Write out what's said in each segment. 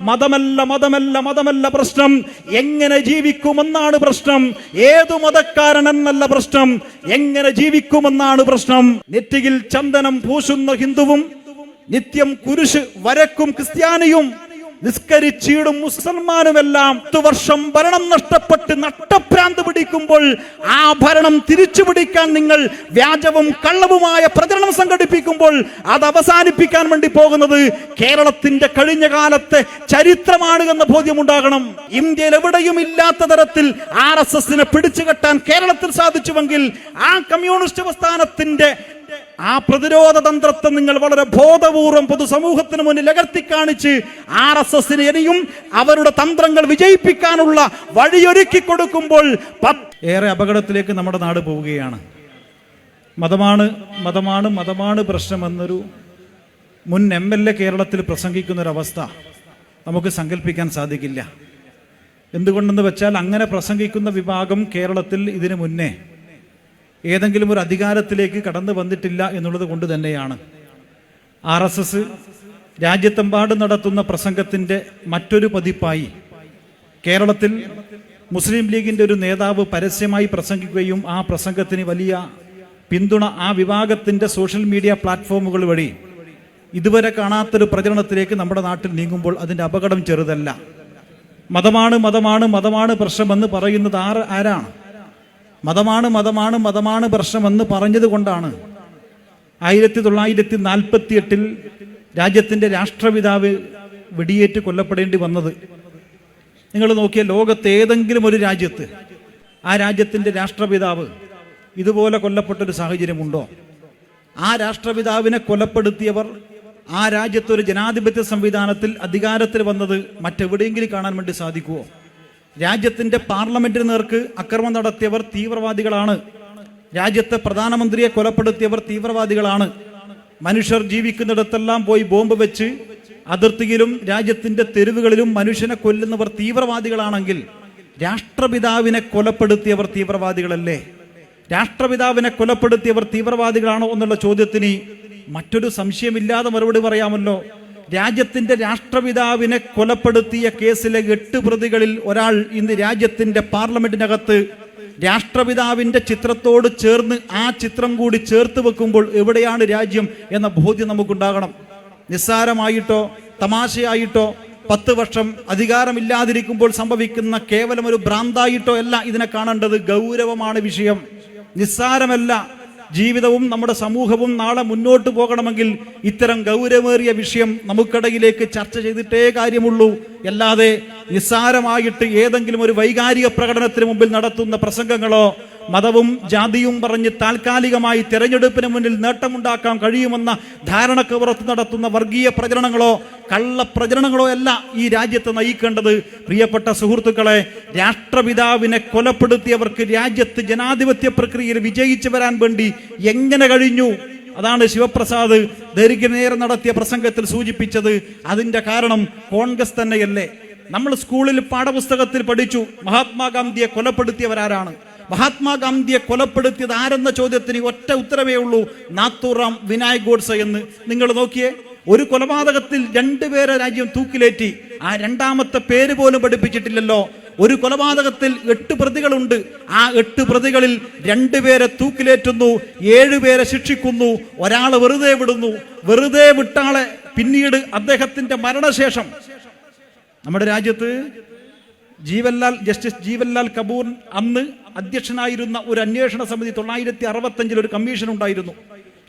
മതമല്ല പ്രശ്നം, എങ്ങനെ ജീവിക്കുമെന്നാണ് പ്രശ്നം. ഏതു മതക്കാരനെന്നല്ല പ്രശ്നം, എങ്ങനെ ജീവിക്കുമെന്നാണ് പ്രശ്നം. നെറ്റിയിൽ ചന്ദനം പൂശുന്ന ഹിന്ദുവും നിത്യം കുരിശ് വരക്കും ക്രിസ്ത്യാനിയും നിസ്കരിച്ചിടും മുസൽമാനുമെല്ലാം 10 വർഷം ഭരണം നഷ്ടപ്പെട്ട് നട്ടഭ്രാന്ത് പിടിക്കുമ്പോൾ ആ ഭരണം തിരിച്ചു പിടിക്കാൻ നിങ്ങൾ വ്യാജവും കള്ളവുമായ പ്രചരണം സംഘടിപ്പിക്കുമ്പോൾ അത് അവസാനിപ്പിക്കാൻ വേണ്ടി പോകുന്നത് കേരളത്തിന്റെ കഴിഞ്ഞ കാലത്തെ ചരിത്രമാണ് എന്ന ബോധ്യമുണ്ടാകണം. ഇന്ത്യയിൽ എവിടെയും ഇല്ലാത്ത തരത്തിൽ RSSനെ പിടിച്ചുകെട്ടാൻ കേരളത്തിൽ സാധിച്ചുവെങ്കിൽ ആ കമ്മ്യൂണിസ്റ്റ് പ്രസ്ഥാനത്തിന്റെ ആ പ്രതിരോധ തന്ത്രത്തെ നിങ്ങൾ വളരെ ബോധപൂർവം പൊതുസമൂഹത്തിന് മുന്നിൽ അകർത്തി കാണിച്ച് RSSന് ഇനിയും അവരുടെ തന്ത്രങ്ങൾ വിജയിപ്പിക്കാനുള്ള വഴിയൊരുക്കി കൊടുക്കുമ്പോൾ ഏറെ അപകടത്തിലേക്ക് നമ്മുടെ നാട് പോവുകയാണ്. മതമാണ് പ്രശ്നമെന്നൊരു മുൻ MLA കേരളത്തിൽ പ്രസംഗിക്കുന്നൊരവസ്ഥ നമുക്ക് സങ്കല്പിക്കാൻ സാധിക്കില്ല. എന്തുകൊണ്ടെന്ന് വെച്ചാൽ അങ്ങനെ പ്രസംഗിക്കുന്ന വിഭാഗം കേരളത്തിൽ ഇതിനു മുന്നേ ഏതെങ്കിലും ഒരു അധികാരത്തിലേക്ക് കടന്നു വന്നിട്ടില്ല എന്നുള്ളത് കൊണ്ട് തന്നെയാണ്. RSS രാജ്യത്തെമ്പാടും നടത്തുന്ന പ്രസംഗത്തിൻ്റെ മറ്റൊരു പതിപ്പായി കേരളത്തിൽ മുസ്ലിം ലീഗിൻ്റെ ഒരു നേതാവ് പരസ്യമായി പ്രസംഗിക്കുകയും ആ പ്രസംഗത്തിന് വലിയ പിന്തുണ ആ വിഭാഗത്തിൻ്റെ സോഷ്യൽ മീഡിയ പ്ലാറ്റ്ഫോമുകൾ വഴി ഇതുവരെ കാണാത്തൊരു പ്രചരണത്തിലേക്ക് നമ്മുടെ നാട്ടിൽ നീങ്ങുമ്പോൾ അതിൻ്റെ അപകടം ചെറുതല്ല. മതമാണ് പ്രശ്നമെന്ന് പറയുന്നത് ആരാണ്? മതമാണ് പ്രശ്നമെന്ന് പറഞ്ഞത് കൊണ്ടാണ് 1948 രാജ്യത്തിൻ്റെ രാഷ്ട്രപിതാവ് വെടിയേറ്റ് കൊല്ലപ്പെടേണ്ടി വന്നത്. നിങ്ങൾ നോക്കിയ ലോകത്തെ ഏതെങ്കിലും ഒരു രാജ്യത്ത് ആ രാജ്യത്തിൻ്റെ രാഷ്ട്രപിതാവ് ഇതുപോലെ കൊല്ലപ്പെട്ടൊരു സാഹചര്യമുണ്ടോ? ആ രാഷ്ട്രപിതാവിനെ കൊലപ്പെടുത്തിയവർ ആ രാജ്യത്തൊരു ജനാധിപത്യ സംവിധാനത്തിൽ അധികാരത്തിൽ വന്നത് മറ്റെവിടെയെങ്കിലും കാണാൻ വേണ്ടി സാധിക്കുമോ? രാജ്യത്തിൻ്റെ പാർലമെന്റിന് നേർക്ക് അക്രമം നടത്തിയവർ തീവ്രവാദികളാണ്. രാജ്യത്തെ പ്രധാനമന്ത്രിയെ കൊലപ്പെടുത്തിയവർ തീവ്രവാദികളാണ്. മനുഷ്യർ ജീവിക്കുന്നിടത്തെല്ലാം പോയി ബോംബ് വെച്ച് അതിർത്തിയിലും രാജ്യത്തിൻ്റെ തെരുവുകളിലും മനുഷ്യനെ കൊല്ലുന്നവർ തീവ്രവാദികളാണെങ്കിൽ രാഷ്ട്രപിതാവിനെ കൊലപ്പെടുത്തിയവർ തീവ്രവാദികളല്ലേ? രാഷ്ട്രപിതാവിനെ കൊലപ്പെടുത്തിയവർ തീവ്രവാദികളാണോ എന്നുള്ള ചോദ്യത്തിന് മറ്റൊരു സംശയമില്ലാതെ മറുപടി പറയാമല്ലോ. രാജ്യത്തിന്റെ രാഷ്ട്രപിതാവിനെ കൊലപ്പെടുത്തിയ കേസിലെ 8 പ്രതികളിൽ ഒരാൾ ഇന്ന് രാജ്യത്തിന്റെ പാർലമെന്റിനകത്ത് രാഷ്ട്രപിതാവിന്റെ ചിത്രത്തോട് ചേർന്ന് ആ ചിത്രം കൂടി ചേർത്ത് വെക്കുമ്പോൾ എവിടെയാണ് രാജ്യം എന്ന ബോധ്യം നമുക്കുണ്ടാകണം. നിസ്സാരമായിട്ടോ തമാശയായിട്ടോ 10 വർഷം അധികാരമില്ലാതിരിക്കുമ്പോൾ സംഭവിക്കുന്ന കേവലം ഒരു ഭ്രാന്തായിട്ടോ അല്ല ഇതിനെ കാണേണ്ടത്. ഗൗരവമാണ് വിഷയം, നിസ്സാരമല്ല. ജീവിതവും നമ്മുടെ സമൂഹവും നാളെ മുന്നോട്ട് പോകണമെങ്കിൽ ഇത്തരം ഗൗരവമേറിയ വിഷയം നമുക്കിടയിലേക്ക് ചർച്ച ചെയ്തിട്ടേ കാര്യമുള്ളൂ. അല്ലാതെ നിസ്സാരമായിട്ട് ഏതെങ്കിലും ഒരു വൈകാരിക പ്രകടനത്തിന് മുമ്പിൽ നടത്തുന്ന പ്രസംഗങ്ങളോ മതവും ജാതിയും പറഞ്ഞ് താൽക്കാലികമായി തെരഞ്ഞെടുപ്പിന് മുന്നിൽ നേട്ടമുണ്ടാക്കാൻ കഴിയുമെന്ന ധാരണക്ക് പുറത്ത് നടത്തുന്ന വർഗീയ പ്രചരണങ്ങളോ കള്ളപ്രചരണങ്ങളോ അല്ല ഈ രാജ്യത്തെ നയിക്കേണ്ടത്. പ്രിയപ്പെട്ട സുഹൃത്തുക്കളെ, രാഷ്ട്രപിതാവിനെ കൊലപ്പെടുത്തിയവർക്ക് രാജ്യത്ത് ജനാധിപത്യ പ്രക്രിയയിൽ വിജയിച്ചു വരാൻ വേണ്ടി എങ്ങനെ കഴിഞ്ഞു? അതാണ് ശിവപ്രസാദ് ദീർഘനേരം നടത്തിയ പ്രസംഗത്തിൽ സൂചിപ്പിച്ചത്. അതിന്റെ കാരണം കോൺഗ്രസ് തന്നെയല്ലേ? നമ്മൾ സ്കൂളിൽ പാഠപുസ്തകത്തിൽ പഠിച്ചു മഹാത്മാഗാന്ധിയെ കൊലപ്പെടുത്തിയവരാരാണ്. മഹാത്മാഗാന്ധിയെ കൊലപ്പെടുത്തിയത് ആരെന്ന ചോദ്യത്തിന് ഒറ്റ ഉത്തരവേ ഉള്ളൂ, നാത്തൂറാം വിനായക് ഗോഡ്സെ എന്ന്. നിങ്ങൾ നോക്കിയേ, ഒരു കൊലപാതകത്തിൽ 2 പേരെ രാജ്യം തൂക്കിലേറ്റി. ആ രണ്ടാമത്തെ പേര് പോലും പഠിപ്പിച്ചിട്ടില്ലല്ലോ. ഒരു കൊലപാതകത്തിൽ 8 പ്രതികളുണ്ട്. ആ 8 പ്രതികളിൽ 2 പേരെ തൂക്കിലേറ്റുന്നു, 7 പേരെ ശിക്ഷിക്കുന്നു, ഒരാളെ വെറുതെ വിടുന്നു. വെറുതെ വിട്ടാളെ പിന്നീട് അദ്ദേഹത്തിന്റെ മരണശേഷം നമ്മുടെ രാജ്യത്ത് ജസ്റ്റിസ് ജീവൻലാൽ കപൂർ അന്ന് അധ്യക്ഷനായിരുന്ന ഒരു അന്വേഷണ സമിതി 1965 ഒരു കമ്മീഷൻ ഉണ്ടായിരുന്നു.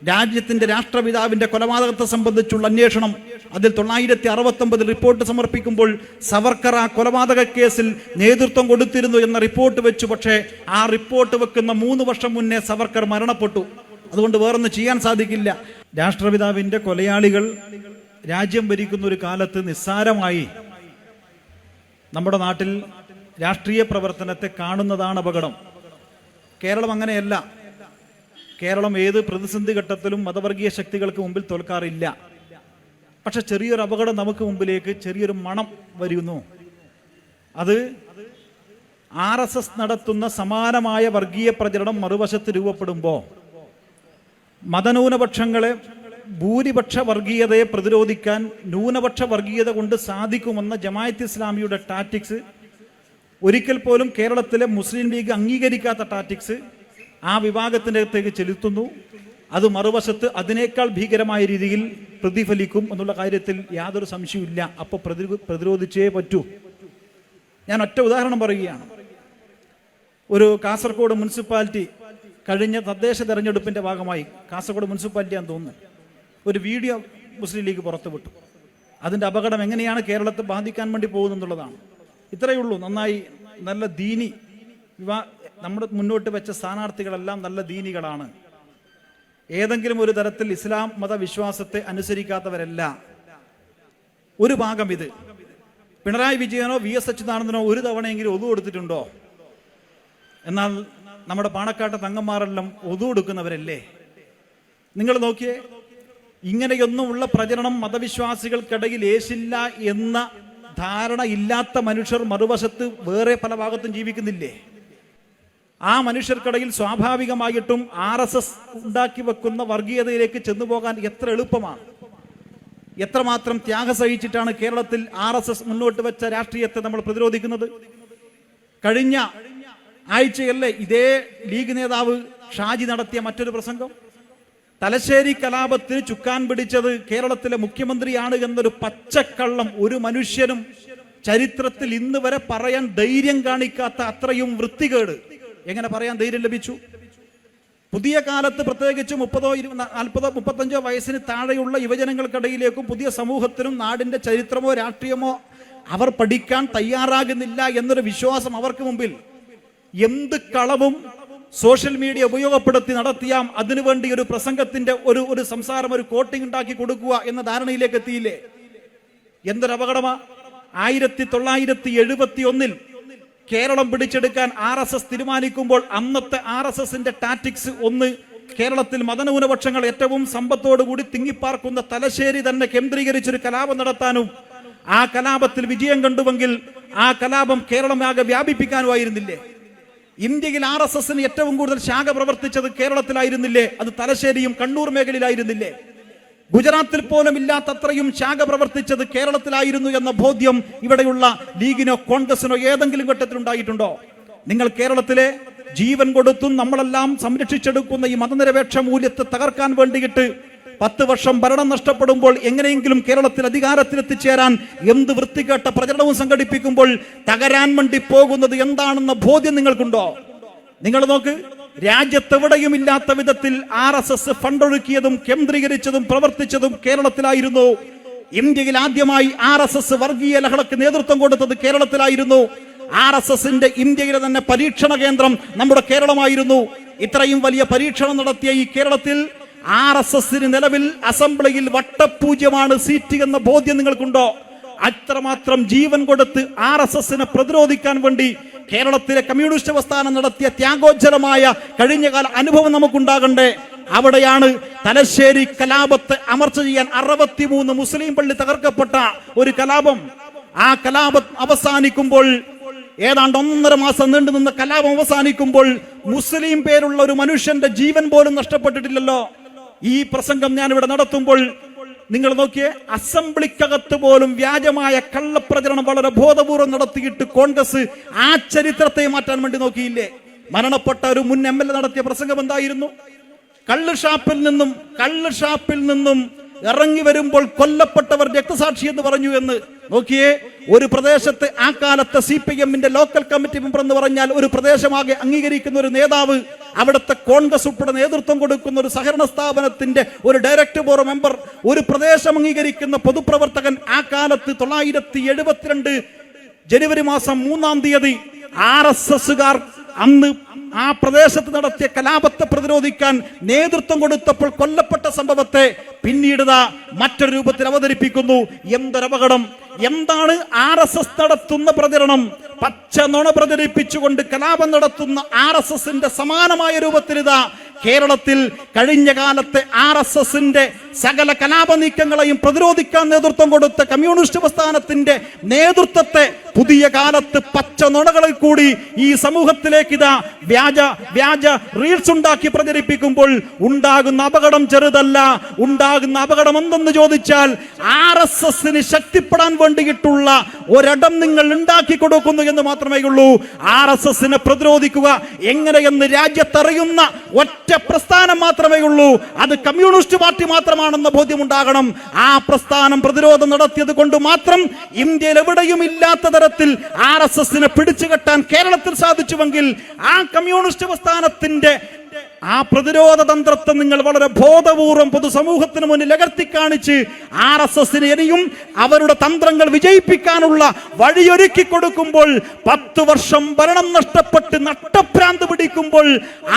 രാജ്യത്തിന്റെ രാഷ്ട്രപിതാവിന്റെ കൊലപാതകത്തെ സംബന്ധിച്ചുള്ള അന്വേഷണം. അതിൽ 1969 റിപ്പോർട്ട് സമർപ്പിക്കുമ്പോൾ സവർക്കർ ആ കൊലപാതക കേസിൽ നേതൃത്വം കൊടുത്തിരുന്നു എന്ന റിപ്പോർട്ട് വെച്ചു. പക്ഷേ ആ റിപ്പോർട്ട് വെക്കുന്ന 3 വർഷം മുന്നേ സവർക്കർ മരണപ്പെട്ടു. അതുകൊണ്ട് വേറൊന്നും ചെയ്യാൻ സാധിക്കില്ല. രാഷ്ട്രപിതാവിന്റെ കൊലയാളികൾ രാജ്യം ഭരിക്കുന്ന ഒരു കാലത്ത് നിസ്സാരമായി നമ്മുടെ നാട്ടിൽ രാഷ്ട്രീയ പ്രവർത്തനത്തെ കാണുന്നതാണ് അപകടം. കേരളം അങ്ങനെയല്ല. കേരളം ഏത് പ്രതിസന്ധി ഘട്ടത്തിലും മതവർഗീയ ശക്തികൾക്ക് മുമ്പിൽ തോൽക്കാറില്ല. പക്ഷെ ചെറിയൊരു അപകടം നമുക്ക് മുമ്പിലേക്ക് ചെറിയൊരു മണം വരുന്നു. അത് RSS നടത്തുന്ന സമാനമായ വർഗീയ പ്രചരണം മറുവശത്ത് രൂപപ്പെടുമ്പോൾ മതന്യൂനപക്ഷങ്ങളെ ഭൂരിപക്ഷ വർഗീയതയെ പ്രതിരോധിക്കാൻ ന്യൂനപക്ഷ വർഗീയത കൊണ്ട് സാധിക്കുമെന്ന ജമാഅത്ത് ഇസ്ലാമിയുടെ ടാറ്റിക്സ്, ഒരിക്കൽ പോലും കേരളത്തിലെ മുസ്ലിം ലീഗ് അംഗീകരിക്കാത്ത ടാറ്റിക്സ് ആ വിഭാഗത്തിൻ്റെ അകത്തേക്ക് ചെലുത്തുന്നു. അത് മറുവശത്ത് അതിനേക്കാൾ ഭീകരമായ രീതിയിൽ പ്രതിഫലിക്കും എന്നുള്ള കാര്യത്തിൽ യാതൊരു സംശയവുമില്ല. അപ്പോൾ പ്രതിരോധിച്ചേ പറ്റൂ. ഞാൻ ഒറ്റ ഉദാഹരണം പറയുകയാണ്. ഒരു കാസർഗോഡ് മുനിസിപ്പാലിറ്റി കഴിഞ്ഞ തദ്ദേശ തെരഞ്ഞെടുപ്പിൻ്റെ ഭാഗമായി, കാസർഗോഡ് മുനിസിപ്പാലിറ്റിയാണെന്ന് തോന്നുന്നു, ഒരു വീഡിയോ മുസ്ലിം ലീഗ് പുറത്തുവിട്ടു. അതിൻ്റെ അപകടം എങ്ങനെയാണ് കേരളത്തെ ബാധിക്കാൻ വേണ്ടി പോകുന്നെന്നുള്ളതാണ്. ഇത്രയേ ഉള്ളൂ. നന്നായി നല്ല ദീനി നമ്മുടെ മുന്നോട്ട് വെച്ച സ്ഥാനാർത്ഥികളെല്ലാം നല്ല ദീനികളാണ്. ഏതെങ്കിലും ഒരു തരത്തിൽ ഇസ്ലാം മതവിശ്വാസത്തെ അനുസരിക്കാത്തവരല്ല. ഒരു ഭാഗം ഇത്. പിണറായി വിജയനോ VS അച്യുതാനന്ദനോ ഒരു തവണയെങ്കിലും ഒതു കൊടുത്തിട്ടുണ്ടോ? എന്നാൽ നമ്മുടെ പാണക്കാട്ടെ തങ്ങന്മാരെല്ലാം ഒതു കൊടുക്കുന്നവരല്ലേ? നിങ്ങൾ നോക്കിയേ, ഇങ്ങനെയൊന്നുമുള്ള പ്രചരണം മതവിശ്വാസികൾക്കിടയിൽ ഏശില്ല എന്ന ധാരണ ഇല്ലാത്ത മനുഷ്യർ മറുവശത്ത് വേറെ പല ഭാഗത്തും ജീവിക്കുന്നില്ലേ? ആ മനുഷ്യർക്കിടയിൽ സ്വാഭാവികമായിട്ടും RSS ഉണ്ടാക്കി വെക്കുന്ന വർഗീയതയിലേക്ക് ചെന്നുപോകാൻ എത്ര എളുപ്പമാണ്. എത്രമാത്രം ത്യാഗം സഹിച്ചിട്ടാണ് കേരളത്തിൽ RSS മുന്നോട്ട് വെച്ച രാഷ്ട്രീയത്തെ നമ്മൾ പ്രതിരോധിക്കുന്നത്. കഴിഞ്ഞ ആഴ്ചയല്ലേ ഇതേ ലീഗ് നേതാവ് ഷാജി നടത്തിയ മറ്റൊരു പ്രസംഗം? തലശ്ശേരി കലാപത്തിന് ചുക്കാൻ പിടിച്ചത് കേരളത്തിലെ മുഖ്യമന്ത്രിയാണ് എന്നൊരു പച്ചക്കള്ളം ഒരു മനുഷ്യനും ചരിത്രത്തിൽ ഇന്ന് വരെ പറയാൻ ധൈര്യം കാണിക്കാത്ത അത്രയും വൃത്തികേട് എങ്ങനെ പറയാൻ ധൈര്യം ലഭിച്ചു? പുതിയ കാലത്ത് പ്രത്യേകിച്ച് 30, 40, 35 വയസ്സിന് താഴെയുള്ള യുവജനങ്ങൾക്കിടയിലേക്കും പുതിയ സമൂഹത്തിനും നാടിന്റെ ചരിത്രമോ രാഷ്ട്രീയമോ അവർ പഠിക്കാൻ തയ്യാറാകുന്നില്ല എന്നൊരു വിശ്വാസം അവർക്ക് മുമ്പിൽ എന്ത് കളവും സോഷ്യൽ മീഡിയ ഉപയോഗപ്പെടുത്തി നടത്തിയാം അതിനുവേണ്ടി ഒരു പ്രസംഗത്തിന്റെ ഒരു സംസാരം, ഒരു കോട്ടിംഗ് ഉണ്ടാക്കി കൊടുക്കുക എന്ന ധാരണയിലേക്ക് എത്തിയില്ലേ? എന്തൊരു അപകടമാ! 1971 കേരളം പിടിച്ചെടുക്കാൻ RSS തീരുമാനിക്കുമ്പോൾ അന്നത്തെ RSSന്റെ ടാറ്റിക്സ് ഒന്ന്, കേരളത്തിൽ മതന്യൂനപക്ഷങ്ങൾ ഏറ്റവും സമ്പത്തോടുകൂടി തിങ്ങിപ്പാർക്കുന്ന തലശ്ശേരി തന്നെ കേന്ദ്രീകരിച്ചൊരു കലാപം നടത്താനും ആ കലാപത്തിൽ വിജയം കണ്ടുവെങ്കിൽ ആ കലാപം കേരളമാകെ വ്യാപിപ്പിക്കാനുമായിരുന്നില്ലേ? ഇന്ത്യയിൽ RSSന് ഏറ്റവും കൂടുതൽ ശാഖ പ്രവർത്തിച്ചത് കേരളത്തിലായിരുന്നില്ലേ? അത് തലശ്ശേരിയും കണ്ണൂർ മേഖലയിലായിരുന്നില്ലേ? ഗുജറാത്തിൽ പോലും ഇല്ലാത്തത്രയും ശാഖ പ്രവർത്തിച്ചത് കേരളത്തിലായിരുന്നു എന്ന ബോധ്യം ഇവിടെയുള്ള ലീഗിനോ കോൺഗ്രസിനോ ഏതെങ്കിലും ഘട്ടത്തിൽ ഉണ്ടായിട്ടുണ്ടോ? നിങ്ങൾ കേരളത്തിലെ ജീവൻ കൊടുത്തും നമ്മളെല്ലാം സംരക്ഷിച്ചെടുക്കുന്ന ഈ മതനിരപേക്ഷ മൂല്യത്തെ തകർക്കാൻ വേണ്ടിയിട്ട് 10 വർഷം ഭരണം നഷ്ടപ്പെടുമ്പോൾ എങ്ങനെയെങ്കിലും കേരളത്തിൽ അധികാരത്തിലെത്തിച്ചേരാൻ എന്ത് വൃത്തികെട്ട പ്രചരണവും സംഘടിപ്പിക്കുമ്പോൾ തകരാൻ വേണ്ടി പോകുന്നത് എന്താണെന്ന ബോധ്യം നിങ്ങൾക്കുണ്ടോ? നിങ്ങൾ നോക്ക്, രാജ്യത്തെവിടെയും ഇല്ലാത്ത വിധത്തിൽ RSS ഫണ്ടൊഴുക്കിയതും കേന്ദ്രീകരിച്ചതും പ്രവർത്തിച്ചതും കേരളത്തിലായിരുന്നു. ഇന്ത്യയിൽ ആദ്യമായി RSS വർഗീയ ലഹളക്ക് നേതൃത്വം കൊടുത്തത് കേരളത്തിലായിരുന്നു. RSSന്റെ ഇന്ത്യയിലെ തന്നെ പരീക്ഷണ കേന്ദ്രം നമ്മുടെ കേരളമായിരുന്നു. ഇത്രയും വലിയ പരീക്ഷണം നടത്തിയ ഈ കേരളത്തിൽ RSSന് നിലവിൽ അസംബ്ലിയിൽ വട്ടപൂജ്യമാണ് സീറ്റ് എന്ന ബോധ്യം നിങ്ങൾക്കുണ്ടോ? അത്രമാത്രം ജീവൻ കൊടുത്ത് RSSനെ പ്രതിരോധിക്കാൻ വേണ്ടി കേരളത്തിലെ കമ്മ്യൂണിസ്റ്റ് പ്രസ്ഥാനം നടത്തിയ ത്യാഗോജ്ജലമായ കഴിഞ്ഞകാല അനുഭവം നമുക്കുണ്ടാകണ്ടേ? അവിടെയാണ് തലശ്ശേരി കലാപത്തെ അമർച്ച ചെയ്യാൻ 63 മുസ്ലിം പള്ളി തകർക്കപ്പെട്ട ഒരു കലാപം. ആ കലാപം അവസാനിക്കുമ്പോൾ, ഏതാണ്ട് 1.5 മാസം നീണ്ടുനിന്ന കലാപം അവസാനിക്കുമ്പോൾ മുസ്ലിം പേരുള്ള ഒരു മനുഷ്യന്റെ ജീവൻ പോലും നഷ്ടപ്പെട്ടിട്ടില്ലല്ലോ. ഈ പ്രസംഗം ഞാൻ ഇവിടെ നടത്തുമ്പോൾ നിങ്ങൾ നോക്കിയേ, അസംബ്ലിക്കകത്ത് പോലും വ്യാജമായ കള്ളപ്രചരണം വളരെ ബോധപൂർവ്വം നടത്തിയിട്ട് കോൺഗ്രസ് ആ ചരിത്രത്തെ മാറ്റാൻ വേണ്ടി നോക്കിയില്ലേ? മരണപ്പെട്ട ഒരു മുൻ MLA നടത്തിയ പ്രസംഗം എന്തായിരുന്നു? കള്ള് ഷാപ്പിൽ നിന്നും ഇറങ്ങി വരുമ്പോൾ കൊല്ലപ്പെട്ടവർ രക്തസാക്ഷി എന്ന് പറഞ്ഞു എന്ന്. നോക്കിയേ, ഒരു പ്രദേശത്ത് ആ കാലത്തെ CPMന്റെ ലോക്കൽ കമ്മിറ്റി മെമ്പർ എന്ന് പറഞ്ഞാൽ ഒരു പ്രദേശമാകെ അംഗീകരിക്കുന്ന ഒരു നേതാവ്, അവിടുത്തെ കോൺഗ്രസ് ഉൾപ്പെടെ നേതൃത്വം കൊടുക്കുന്ന ഒരു സഹകരണ സ്ഥാപനത്തിന്റെ ഒരു ഡയറക്ടർ ബോർഡ് മെമ്പർ, ഒരു പ്രദേശം അംഗീകരിക്കുന്ന പൊതുപ്രവർത്തകൻ. ആ കാലത്ത് 1972 ജനുവരി മാസം 3-ാം തീയതി RSSകാർ അന്ന് ആ പ്രദേശത്ത് നടത്തിയ കലാപത്തെ പ്രതിരോധിക്കാൻ നേതൃത്വം കൊടുത്തപ്പോൾ കൊല്ലപ്പെട്ട സംഭവത്തെ പിന്നീട് മറ്റൊരു രൂപത്തിൽ അവതരിപ്പിക്കുന്നു. എന്തൊരപകടം! എന്താണ് RSS നടത്തുന്ന പ്രചരണം? പച്ച നുണ പ്രചരിപ്പിച്ചുകൊണ്ട് കലാപം നടത്തുന്ന RSSന്റെ സമാനമായ രൂപത്തിൽ കേരളത്തിൽ കഴിഞ്ഞ കാലത്തെ RSSന്റെ സകല കലാപ നീക്കങ്ങളെയും പ്രതിരോധിക്കാൻ നേതൃത്വം കൊടുത്ത കമ്മ്യൂണിസ്റ്റ് പ്രസ്ഥാനത്തിന്റെ നേതൃത്വത്തെ പുതിയ കാലത്ത് പച്ച നുണകളിൽ കൂടി ഈ സമൂഹത്തിലേക്ക് ഇതാ വ്യാജ റീൽസ് ഉണ്ടാക്കി പ്രചരിപ്പിക്കുമ്പോൾ ഉണ്ടാകുന്ന അപകടം ചെറുതല്ല. ഉണ്ടാകുന്ന അപകടം എന്തെന്ന് ചോദിച്ചാൽ RSSന് ശക്തിപ്പെടാൻ വേണ്ടിയിട്ടുള്ള ഒരിടം നിങ്ങൾ ഉണ്ടാക്കി കൊടുക്കുന്നു എന്ന് മാത്രമേ ഉള്ളൂ. RSSനെ പ്രതിരോധിക്കുക എങ്ങനെയെന്ന് രാജ്യത്തറിയുന്ന ഒറ്റ പ്രസ്ഥാനം മാത്രമേ ഉള്ളൂ. അത് കമ്മ്യൂണിസ്റ്റ് പാർട്ടി മാത്രമാണെന്ന ബോധ്യമുണ്ടാകണം. ആ പ്രസ്ഥാനം പ്രതിരോധം നടത്തിയത് കൊണ്ട് മാത്രം ഇന്ത്യയിൽ എവിടെയും ഇല്ലാത്ത തരത്തിൽ RSSനെ പിടിച്ചുകെട്ടാൻ കേരളത്തിൽ സാധിച്ചുവെങ്കിൽ ആ കമ്മ്യൂണിസ്റ്റ് പ്രസ്ഥാനത്തിന്റെ ആ പ്രതിരോധ തന്ത്രത്തെ നിങ്ങൾ വളരെ ബോധപൂർവം പൊതുസമൂഹത്തിന് മുന്നിൽ അകർത്തി കാണിച്ച് RSSന് ഇനിയും അവരുടെ തന്ത്രങ്ങൾ വിജയിപ്പിക്കാനുള്ള വഴിയൊരുക്കി കൊടുക്കുമ്പോൾ 10 വർഷം ഭരണം നഷ്ടപ്പെട്ട് നട്ടഭ്രാന്ത് പിടിക്കുമ്പോൾ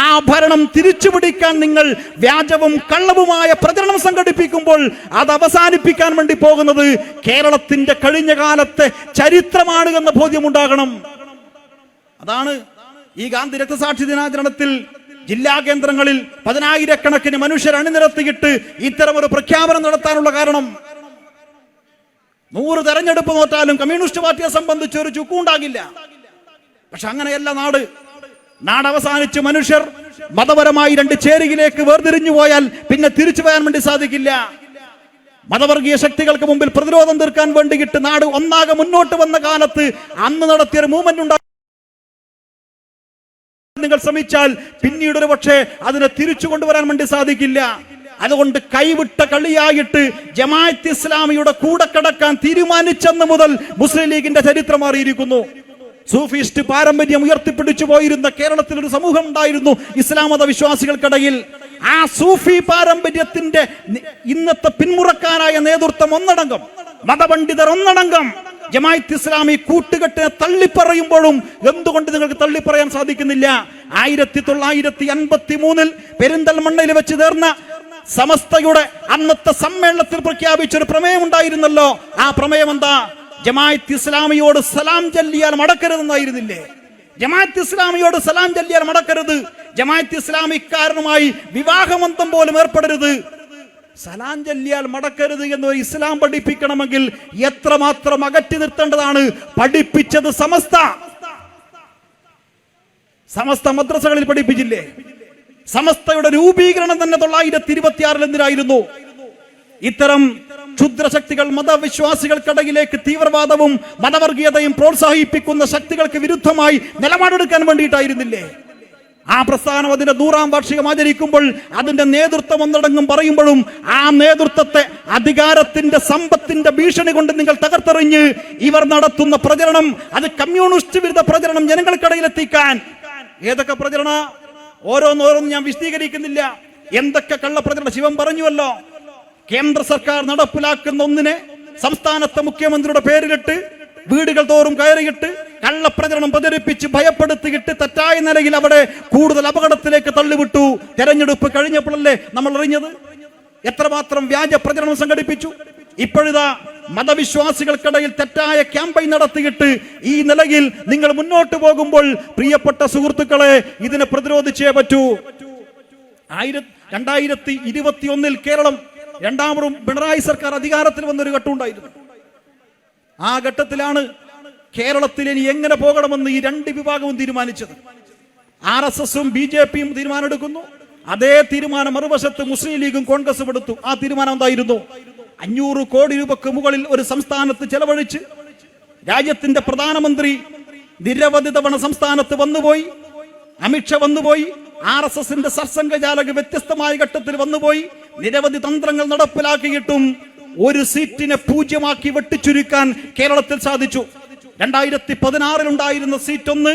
ആ ഭരണം തിരിച്ചു പിടിക്കാൻ നിങ്ങൾ വ്യാജവും കള്ളവുമായ പ്രചരണം സംഘടിപ്പിക്കുമ്പോൾ അത് അവസാനിപ്പിക്കാൻ വേണ്ടി പോകുന്നത് കേരളത്തിന്റെ കഴിഞ്ഞ കാലത്തെ ചരിത്രമാണ് എന്ന ബോധ്യമുണ്ടാകണം. അതാണ് ഈ ഗാന്ധി രക്തസാക്ഷി ദിനാചരണത്തിൽ ജില്ലാ കേന്ദ്രങ്ങളിൽ 10,000-കണക്കിന് മനുഷ്യർ അണിനിരത്തിയിട്ട് ഇത്തരമൊരു പ്രഖ്യാപനം നടത്താനുള്ള കാരണം. 100 തെരഞ്ഞെടുപ്പ് നോറ്റാലും കമ്മ്യൂണിസ്റ്റ് പാർട്ടിയെ സംബന്ധിച്ച് ഒരു ചുക്കുണ്ടാകില്ല. പക്ഷെ അങ്ങനെയല്ല നാട് അവസാനിച്ച് മനുഷ്യർ മതപരമായി 2 ചേരിയിലേക്ക് വേർതിരിഞ്ഞു പോയാൽ പിന്നെ തിരിച്ചു പോയാൻ വേണ്ടി സാധിക്കില്ല. മതവർഗീയ ശക്തികൾക്ക് മുമ്പിൽ പ്രതിരോധം തീർക്കാൻ വേണ്ടിയിട്ട് നാട് ഒന്നാകെ മുന്നോട്ട് വന്ന കാലത്ത് അന്ന് നടത്തിയൊരു മൂവ്മെന്റ് ഉണ്ടാകും. നിങ്ങൾ ശ്രമിച്ചാൽ പിന്നീട് ഒരു പക്ഷേ അതിനെ തിരിച്ചു കൊണ്ടുവരാൻ വേണ്ടി സാധിക്കില്ല. അതുകൊണ്ട് കൈവിട്ട കളിയായിട്ട് ജമാഅത്ത് ഇസ്ലാമിയുടെ കൂടെ കിടക്കാൻ തീരുമാനിച്ചെന്ന് മുതൽ മുസ്ലിം ലീഗിന്റെ ചരിത്രം മാറിയിരിക്കുന്നു. സൂഫിസ്റ്റ് പാരമ്പര്യം ഉയർത്തിപ്പിടിച്ചു പോയിരുന്ന കേരളത്തിൽ ഒരു സമൂഹം ഉണ്ടായിരുന്നു ഇസ്ലാം മത വിശ്വാസികൾക്കിടയിൽ. ആ സൂഫി പാരമ്പര്യത്തിന്റെ ഇന്നത്തെ പിന്മുറക്കാരായ നേതൃത്വം ഒന്നടങ്കം, മതപണ്ഡിതർ ഒന്നടങ്കം ജമാഅത്ത് ഇസ്ലാമി കൂട്ടുകെട്ടിനെ തള്ളിപ്പറയുമ്പോഴും എന്തുകൊണ്ട് നിങ്ങൾക്ക് തള്ളിപ്പറയാൻ സാധിക്കുന്നില്ല? 1953 പെരിന്തൽമണ്ണയിൽ വെച്ച് ചേർന്ന സമസ്തയുടെ അന്നത്തെ സമ്മേളനത്തിൽ പ്രഖ്യാപിച്ചൊരു പ്രമേയം ഉണ്ടായിരുന്നല്ലോ. ആ പ്രമേയം എന്താ? ജമാഅത്ത് ഇസ്ലാമിയോട് സലാം ചൊല്ലിയാൽ മടക്കരുതെന്നായിരുന്നില്ലേ? ജമാഅത്ത് ഇസ്ലാമിയോട് സലാം ചൊല്ലിയാൽ മടക്കരുത്, ജമാഅത്ത് ഇസ്ലാമിക്കാരനുമായി വിവാഹബന്ധം പോലും ഏർപ്പെടരുത്, സലാം ചൊല്ലിയാൽ മടക്കരുത് എന്ന് ഇസ്ലാം പഠിപ്പിക്കണമെങ്കിൽ എത്രമാത്രം അകറ്റി നിർത്തേണ്ടതാണ്. പഠിപ്പിച്ചത് സമസ്ത മദ്രസകളിൽ പഠിപ്പിച്ചില്ലേ? സമസ്തയുടെ രൂപീകരണം തന്നെ 1926 എന്തിനായിരുന്നു? ഇത്തരം ക്ഷുദ്രശക്തികൾ മതവിശ്വാസികൾക്കിടയിലേക്ക് തീവ്രവാദവും മതവർഗീയതയും പ്രോത്സാഹിപ്പിക്കുന്ന ശക്തികൾക്ക് വിരുദ്ധമായി നിലപാടെടുക്കാൻ വേണ്ടിയിട്ടായിരുന്നില്ലേ? ആ പ്രസ്ഥാനം അതിന്റെ 100ാം വാർഷികം ആചരിക്കുമ്പോൾ അതിന്റെ നേതൃത്വം ഒന്നടങ്കം പറയുമ്പോഴും ആ നേതൃത്വത്തെ അധികാരത്തിന്റെ സമ്പത്തിന്റെ ഭീഷണി കൊണ്ട് നിങ്ങൾ തകർത്തെറിഞ്ഞ് ഇവർ നടത്തുന്ന പ്രചരണം, അത് കമ്മ്യൂണിസ്റ്റ് വിരുദ്ധ പ്രചരണം ജനങ്ങൾക്കിടയിൽ എത്തിക്കാൻ. ഏതൊക്കെ പ്രചരണ? ഓരോന്നോരോന്നും ഞാൻ വിശദീകരിക്കുന്നില്ല. എന്തൊക്കെ കള്ളപ്രചരണം ശിവൻ പറഞ്ഞുവല്ലോ. കേന്ദ്ര സർക്കാർ നടപ്പിലാക്കുന്ന ഒന്നിനെ സംസ്ഥാനത്തെ മുഖ്യമന്ത്രിയുടെ പേരിലിട്ട് വീടുകൾ തോറും കയറിയിട്ട് കള്ളപ്രചരണം പ്രചരിപ്പിച്ച് ഭയപ്പെടുത്തിയിട്ട് തെറ്റായ നിലയിൽ അവിടെ കൂടുതൽ അപകടത്തിലേക്ക് തള്ളിവിട്ടു. തെരഞ്ഞെടുപ്പ് കഴിഞ്ഞപ്പോഴല്ലേ നമ്മൾ അറിഞ്ഞത് എത്രമാത്രം വ്യാജ പ്രചരണം സംഘടിപ്പിച്ചു. ഇപ്പോഴിതാ മതവിശ്വാസികൾക്കിടയിൽ തെറ്റായ ക്യാമ്പയിൻ നടത്തിയിട്ട് ഈ നിലയിൽ നിങ്ങൾ മുന്നോട്ട് പോകുമ്പോൾ പ്രിയപ്പെട്ട സുഹൃത്തുക്കളെ, ഇതിനെ പ്രതിരോധിച്ചേ പറ്റൂ. 2021 കേരളം രണ്ടാമതും പിണറായി സർക്കാർ അധികാരത്തിൽ വന്നൊരു ഘട്ടമുണ്ടായിരുന്നു. ആ ഘട്ടത്തിലാണ് കേരളത്തിൽ ഇനി എങ്ങനെ പോകണമെന്ന് ഈ 2 വിഭാഗവും തീരുമാനിച്ചത്. RSSും BJPയും തീരുമാനമെടുക്കുന്നു. അതേ തീരുമാനം മറുവശത്ത് മുസ്ലിം ലീഗും കോൺഗ്രസും എടുത്തു. ആ തീരുമാനം എന്തായിരുന്നു? 500 കോടി രൂപക്ക് മുകളിൽ ഒരു സംസ്ഥാനത്ത് ചെലവഴിച്ച് രാജ്യത്തിന്റെ പ്രധാനമന്ത്രി നിരവധി തവണ സംസ്ഥാനത്ത് വന്നുപോയി, അമിത്ഷാ വന്നുപോയി, RSSന്റെ സർസംഘചാലക് വ്യത്യസ്തമായ ഘട്ടത്തിൽ വന്നുപോയി, നിരവധി തന്ത്രങ്ങൾ നടപ്പിലാക്കിയിട്ടും ഒരു സീറ്റിനെ 0 വെട്ടിച്ചുരുക്കാൻ കേരളത്തിൽ സാധിച്ചു. 2016 ഉണ്ടായിരുന്ന സീറ്റ് 1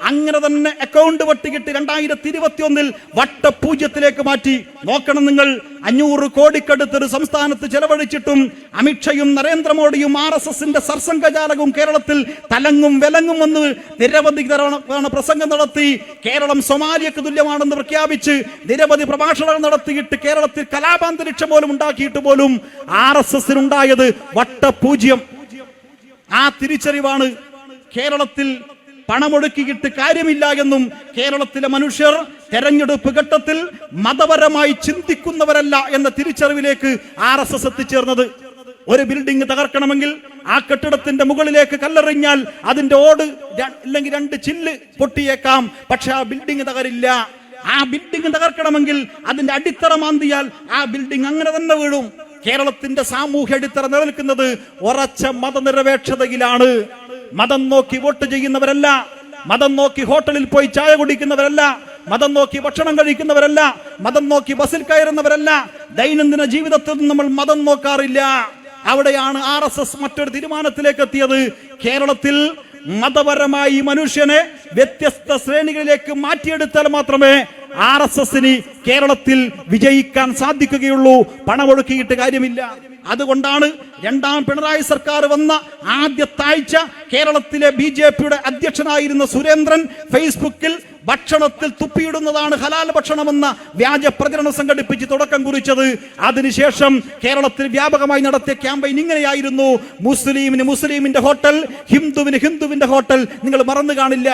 അങ്ങനെ തന്നെ അക്കൗണ്ട് വെട്ടിക്കിട്ട് 2021 വട്ട 0 മാറ്റി. നോക്കണം നിങ്ങൾ, 500 കോടിക്കടുത്തൊരു സംസ്ഥാനത്ത് ചെലവഴിച്ചിട്ടും അമിത്ഷയും നരേന്ദ്രമോദിയും RSSന്റെ സർസംഘചാലകവും കേരളത്തിൽ തലങ്ങും വിലങ്ങും വന്ന് നിരവധി പ്രസംഗം നടത്തി. കേരളം സൊമാലിയക്ക് തുല്യമാണെന്ന് പ്രഖ്യാപിച്ച് നിരവധി പ്രഭാഷണങ്ങൾ നടത്തിയിട്ട് കേരളത്തിൽ കലാപാന്തരീക്ഷം പോലും ഉണ്ടാക്കിയിട്ട് പോലും RSSനുണ്ടായത് വട്ട 0. ആ തിരിച്ചറിവാണ് കേരളത്തിൽ പണമൊടുക്കിയിട്ട് കാര്യമില്ല എന്നും കേരളത്തിലെ മനുഷ്യർ തെരഞ്ഞെടുപ്പ് ഘട്ടത്തിൽ മതപരമായി ചിന്തിക്കുന്നവരല്ല എന്ന തിരിച്ചറിവിലേക്ക് RSS എത്തിച്ചേർന്നത്. ഒരു ബിൽഡിംഗ് തകർക്കണമെങ്കിൽ ആ കെട്ടിടത്തിന്റെ മുകളിലേക്ക് കല്ലെറിഞ്ഞാൽ അതിന്റെ ഓട് അല്ലെങ്കിൽ 2 ചില്ല് പൊട്ടിയേക്കാം, പക്ഷെ ആ ബിൽഡിംഗ് തകരില്ല. ആ ബിൽഡിംഗ് തകർക്കണമെങ്കിൽ അതിന്റെ അടിത്തറ മാന്തിയാൽ ആ ബിൽഡിംഗ് അങ്ങനെ തന്നെ വീഴും. കേരളത്തിന്റെ സാമൂഹ്യ അടിത്തറ നിലനിൽക്കുന്നത് ഉറച്ച മതനിരപേക്ഷതയിലാണ്. മതം നോക്കി വോട്ട് ചെയ്യുന്നവരല്ല, മതം നോക്കി ഹോട്ടലിൽ പോയി ചായ കുടിക്കുന്നവരല്ല, മതം നോക്കി ഭക്ഷണം കഴിക്കുന്നവരല്ല, മതം നോക്കി ബസ്സിൽ കയറുന്നവരല്ല. ദൈനംദിന ജീവിതത്തിൽ നമ്മൾ മതം നോക്കാറില്ല. അവിടെയാണ് RSS മറ്റൊരു തീരുമാനത്തിലേക്ക് എത്തിയത്. കേരളത്തിൽ മതപരമായി മനുഷ്യനെ വ്യത്യസ്ത ശ്രേണികളിലേക്ക് മാറ്റിയെടുത്താൽ മാത്രമേ RSSന് കേരളത്തിൽ വിജയിക്കാൻ സാധിക്കുകയുള്ളൂ. പണമൊഴുക്കിയിട്ട് കാര്യമില്ല. അതുകൊണ്ടാണ് രണ്ടാം പിണറായി സർക്കാർ വന്ന ആദ്യത്തെ ആഴ്ച കേരളത്തിലെ BJPയുടെ അധ്യക്ഷനായിരുന്ന സുരേന്ദ്രൻ ഫേസ്ബുക്കിൽ ഭക്ഷണത്തിൽ തുപ്പിയിടുന്നതാണ് ഹലാൽ ഭക്ഷണമെന്ന വ്യാജ പ്രചരണം സംഘടിപ്പിച്ച് തുടക്കം കുറിച്ചത്. അതിനുശേഷം കേരളത്തിൽ വ്യാപകമായി നടത്തിയ ക്യാമ്പയിൻ ഇങ്ങനെയായിരുന്നു: മുസ്ലിമിന് മുസ്ലിമിന്റെ ഹോട്ടൽ, ഹിന്ദുവിന് ഹിന്ദുവിന്റെ ഹോട്ടൽ. നിങ്ങൾ മറന്നു കാണില്ല.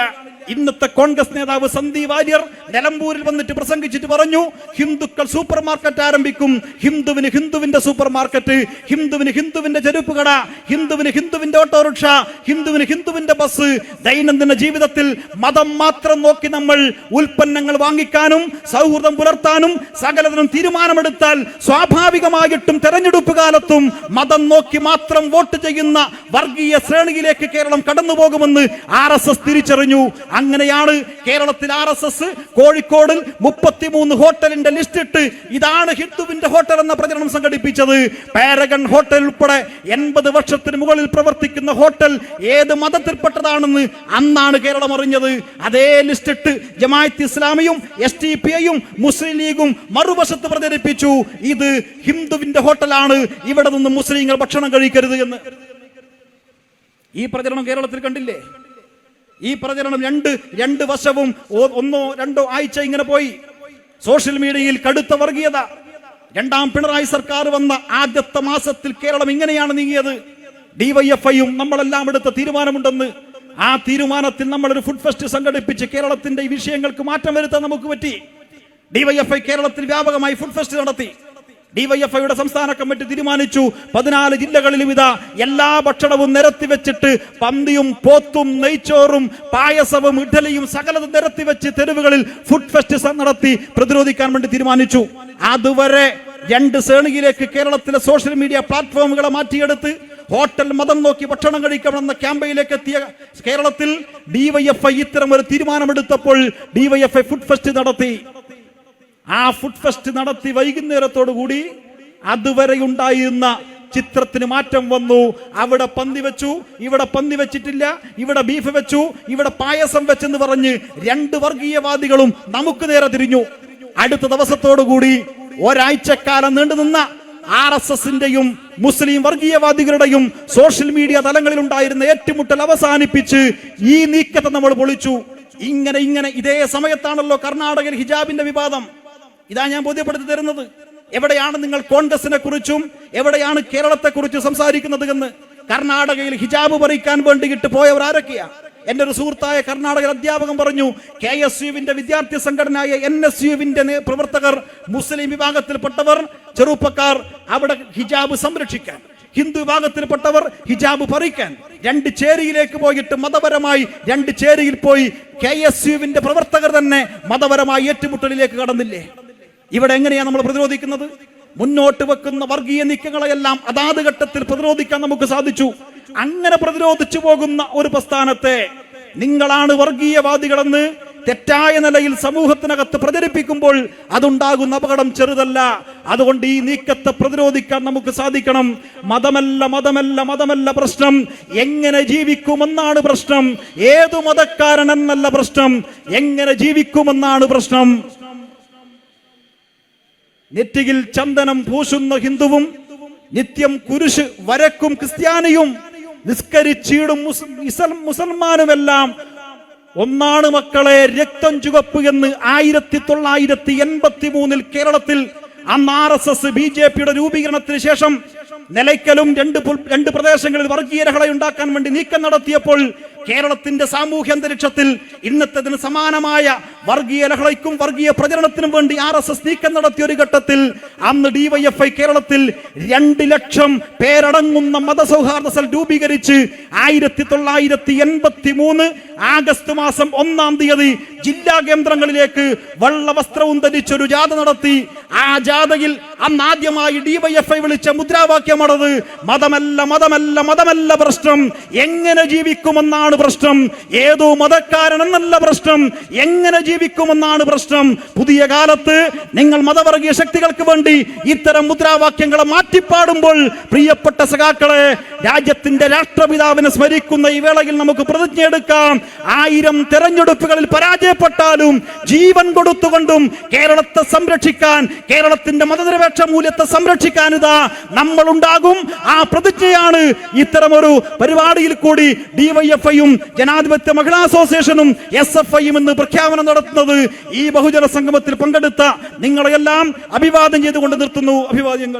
ഇന്നത്തെ കോൺഗ്രസ് നേതാവ് സന്ദീപ് വാര്യർ നിലമ്പൂരിൽ വന്നിട്ട് പ്രസംഗിച്ചിട്ട് പറഞ്ഞു, ഹിന്ദുക്കൾ സൂപ്പർ മാർക്കറ്റ് ആരംഭിക്കും, ഹിന്ദുവിന് ഹിന്ദുവിന്റെ സൂപ്പർ മാർക്കറ്റ്, ഹിന്ദുവിന് ഹിന്ദുവിന്റെ ചെരുപ്പ് കട, ഹിന്ദുവിന് ഹിന്ദുവിന്റെ ഓട്ടോറിക്ഷ, ഹിന്ദുവിന് ഹിന്ദുവിന്റെ ബസ്. ദൈനംദിന ജീവിതത്തിൽ മതം മാത്രം നോക്കി നമ്മൾ ഉൽപ്പന്നങ്ങൾ വാങ്ങിക്കാനും സൗഹൃദം പുലർത്താനും സകലതിനും തീരുമാനമെടുത്താൽ സ്വാഭാവികമായിട്ടും തെരഞ്ഞെടുപ്പ് കാലത്തും മതം നോക്കി മാത്രം വോട്ട് ചെയ്യുന്ന വർഗീയ ശ്രേണിയിലേക്ക് കേരളം കടന്നുപോകുമെന്ന് RSS തിരിച്ചറിഞ്ഞു. അങ്ങനെയാണ് കേരളത്തിൽ RSS കോഴിക്കോട് 33 ഹോട്ടലിന്റെ ലിസ്റ്റ് ഇട്ട് ഇതാണ് ഹിന്ദുവിന്റെ ഹോട്ടൽ എന്ന പ്രചരണം സംഘടിപ്പിച്ചത്. പാരഗൺ ഹോട്ടൽ ഉൾപ്പെടെ 80 വർഷത്തിന് മുകളിൽ പ്രവർത്തിക്കുന്ന ഹോട്ടൽ ഏത് മതത്തിൽപ്പെട്ടതാണെന്ന് അന്നാണ് കേരളം അറിഞ്ഞത്. അതേ ലിസ്റ്റ് ഇട്ട് ജമാഅത്ത് ഇസ്ലാമിയും SDPIയും മുസ്ലിം ലീഗും മറുവശത്ത് പ്രചരിപ്പിച്ചു, ഇത് ഹിന്ദുവിന്റെ ഹോട്ടലാണ്, ഇവിടെ നിന്ന് മുസ്ലിങ്ങൾ ഭക്ഷണം കഴിക്കരുത് എന്ന്. ഈ പ്രചരണം കേരളത്തിൽ കണ്ടില്ലേ? ഈ പ്രചരണം രണ്ട് വശവും 1-2 ആഴ്ച ഇങ്ങനെ പോയി. സോഷ്യൽ മീഡിയയിൽ കടുത്ത വർഗീയത. രണ്ടാം പിണറായി സർക്കാർ വന്ന ആദ്യത്തെ മാസത്തിൽ കേരളം ഇങ്ങനെയാണ് നീങ്ങിയത്. DYFIയും നമ്മളെല്ലാം എടുത്ത തീരുമാനമുണ്ടെന്ന്. ആ തീരുമാനത്തിൽ നമ്മളൊരു ഫുഡ് ഫെസ്റ്റ് സംഘടിപ്പിച്ച് കേരളത്തിന്റെ ഈ വിഷയങ്ങൾക്ക് മാറ്റം വരുത്താൻ നമുക്ക് പറ്റി. DYFI കേരളത്തിൽ വ്യാപകമായി ഫുഡ് ഫെസ്റ്റ് നടത്തി. DYFIയുടെ സംസ്ഥാന കമ്മിറ്റി തീരുമാനിച്ചു 14 ജില്ലകളിലും ഇതാ എല്ലാ ഭക്ഷണവും നിരത്തി വെച്ചിട്ട് പന്തിയും പോത്തും നെയ്ച്ചോറും പായസവും ഇഡ്ഡലിയും സകലതും നിരത്തി വെച്ച് തെരുവുകളിൽ ഫുഡ് ഫെസ്റ്റ് നടത്തി പ്രതിരോധിക്കാൻ വേണ്ടി തീരുമാനിച്ചു. അതുവരെ 2 ശ്രേണിയിലേക്ക് കേരളത്തിലെ സോഷ്യൽ മീഡിയ പ്ലാറ്റ്ഫോമുകളെ മാറ്റിയെടുത്ത് ഹോട്ടൽ മതം നോക്കി ഭക്ഷണം കഴിക്കണമെന്ന ക്യാമ്പയിലേക്ക് എത്തിയ കേരളത്തിൽ DYFI ഇത്തരം ഒരു തീരുമാനമെടുത്തപ്പോൾ DYFI ഫുഡ് ഫെസ്റ്റ് നടത്തി. ആ ഫുഡ് ഫെസ്റ്റ് നടത്തി വൈകുന്നേരത്തോടു കൂടി അതുവരെ ഉണ്ടായിരുന്ന ചിത്രത്തിന് മാറ്റം വന്നു. അവിടെ പന്തി വെച്ചു, ഇവിടെ പന്തി വെച്ചിട്ടില്ല, ഇവിടെ ബീഫ് വെച്ചു, ഇവിടെ പായസം വെച്ചെന്ന് പറഞ്ഞ് 2 വർഗീയവാദികളും നമുക്ക് നേരെ തിരിഞ്ഞു. അടുത്ത ദിവസത്തോടു കൂടി ഒരാഴ്ചക്കാലം നീണ്ടുനിന്ന RSSന്റെയും മുസ്ലിം വർഗീയവാദികളുടെയും സോഷ്യൽ മീഡിയ തലങ്ങളിൽ ഉണ്ടായിരുന്ന ഏറ്റുമുട്ടൽ അവസാനിപ്പിച്ച് ഈ നീക്കത്തെ നമ്മൾ പൊളിച്ചു. ഇങ്ങനെ ഇതേ സമയത്താണല്ലോ കർണാടകയിൽ ഹിജാബിന്റെ വിവാദം. ഇതാ ഞാൻ ബോധ്യപ്പെടുത്തി തരുന്നത്. എവിടെയാണ് നിങ്ങൾ കോൺഗ്രസിനെ കുറിച്ചും എവിടെയാണ് കേരളത്തെ കുറിച്ചും സംസാരിക്കുന്നത് എന്ന്. കർണാടകയിൽ ഹിജാബ് പറിക്കാൻ വേണ്ടിയിട്ട് പോയവർ ആരൊക്കെയാ? എന്റെ ഒരു സുഹൃത്തായ കർണാടക അധ്യാപകൻ പറഞ്ഞു, KSUവിന്റെ വിദ്യാർത്ഥി സംഘടനയായ NSUവിന്റെ പ്രവർത്തകർ, മുസ്ലിം വിഭാഗത്തിൽപ്പെട്ടവർ, ചെറുപ്പക്കാർ അവിടെ ഹിജാബ് സംരക്ഷിക്കാൻ, ഹിന്ദു വിഭാഗത്തിൽപ്പെട്ടവർ ഹിജാബ് പറിക്കാൻ 2 ചേരിയിലേക്ക് പോയിട്ട് മതപരമായി 2 ചേരിയിൽ പോയി KSUവിന്റെ പ്രവർത്തകർ തന്നെ മതപരമായി ഏറ്റുമുട്ടലിലേക്ക് കടന്നില്ലേ? ഇവിടെ എങ്ങനെയാണ് നമ്മൾ പ്രതിരോധിക്കുന്നത്? മുന്നോട്ട് വെക്കുന്ന വർഗീയ നീക്കങ്ങളെല്ലാം അതാത് ഘട്ടത്തിൽ പ്രതിരോധിക്കാൻ നമുക്ക് സാധിച്ചു. അങ്ങനെ പ്രതിരോധിച്ചു പോകുന്ന ഒരു പ്രസ്ഥാനത്തെ നിങ്ങളാണ് വർഗീയവാദികളെന്ന് തെറ്റായ നിലയിൽ സമൂഹത്തിനകത്ത് പ്രചരിപ്പിക്കുമ്പോൾ അതുണ്ടാകുന്ന അപകടം ചെറുതല്ല. അതുകൊണ്ട് ഈ നീക്കത്തെ പ്രതിരോധിക്കാൻ നമുക്ക് സാധിക്കണം. മതമല്ല പ്രശ്നം, എങ്ങനെ ജീവിക്കുമെന്നാണ് പ്രശ്നം. ഏതു മതക്കാരനെന്നല്ല പ്രശ്നം, എങ്ങനെ ജീവിക്കുമെന്നാണ് പ്രശ്നം. നെറ്റിയിൽ ചന്ദനം പൂശുന്ന ഹിന്ദുവും നിത്യം കുരിശ് വരക്കും ക്രിസ്ത്യാനിയും നിസ്കരിച്ചിടും മുസൽമാനുമെല്ലാം ഒന്നാണ് മക്കളെ രക്തം ചുവപ്പ് എന്ന് 1983 കേരളത്തിൽ അന്ന് RSS BJPയുടെ രൂപീകരണത്തിന് ശേഷം നിലയ്ക്കലും രണ്ട് പ്രദേശങ്ങളിൽ വർഗീയ ലഹള ഉണ്ടാക്കാൻ വേണ്ടി നീക്കം നടത്തിയപ്പോൾ കേരളത്തിന്റെ സാമൂഹ്യ അന്തരീക്ഷത്തിൽ ഇന്നത്തേതിന് സമാനമായ വർഗീയ ലഹളയ്ക്കും വർഗീയ പ്രചരണത്തിനും വേണ്ടി RSS നീക്കം നടത്തിയ ഒരു ഘട്ടത്തിൽ അന്ന് DYFI കേരളത്തിൽ 2 ലക്ഷം പേരടങ്ങുന്ന മതസൗഹാർദ്ദ സെൽ രൂപീകരിച്ച് 1983 ആഗസ്റ്റ് മാസം 1-ാം തീയതി ജില്ലാ കേന്ദ്രങ്ങളിലേക്ക് വെള്ളവസ്ത്രവും ധരിച്ചൊരു ജാഥ നടത്തി. ആ ജാഥയിൽ അന്ന് ആദ്യമായി DYFI വിളിച്ച മുദ്രാവാക്യമാണത്, മതമല്ല മതമല്ല മതമല്ല പ്രശ്നം, എങ്ങനെ ജീവിക്കുമെന്നാണ് പ്രശ്നം, ഏതോ മതക്കാരനെന്നല്ല പ്രശ്നം, എങ്ങനെ ജീവിക്കുമെന്നാണ് പ്രശ്നം. പുതിയ കാലത്ത് നിങ്ങൾ മതവർഗീയ ശക്തികൾക്ക് വേണ്ടി ഇത്തരം മുദ്രാവാക്യങ്ങളെ മാറ്റിപ്പാടുമ്പോൾ പ്രിയപ്പെട്ട സഖാക്കളെ, രാജ്യത്തിന്റെ രാഷ്ട്രപിതാവിനെ സ്മരിക്കുന്ന ഈ വേളയിൽ നമുക്ക് പ്രതിജ്ഞയെടുക്കാം, 1000 തെരഞ്ഞെടുപ്പുകളിൽ പരാജയപ്പെട്ടാലും ജീവൻ കൊടുത്തുകൊണ്ടും കേരളത്തെ സംരക്ഷിക്കാൻ, കേരളത്തിന്റെ മതനിരപേക്ഷ മൂല്യത്തെ സംരക്ഷിക്കാൻ ഇതാ നമ്മൾ ഉണ്ടാകും. ആ പ്രതിജ്ഞയാണ് ഇത്തരമൊരു പരിപാടിയിൽ കൂടി DYFIയും ജനാധിപത്യ മഹിളാ അസോസിയേഷനും SFIയും ഇന്ന് പ്രഖ്യാപനം നടത്തുന്നത്. ഈ ബഹുജന സംഗമത്തിൽ പങ്കെടുത്ത നിങ്ങളെല്ലാം അഭിവാദ്യം ചെയ്തുകൊണ്ട് നിർത്തുന്നു. അഭിവാദ്യങ്ങൾ.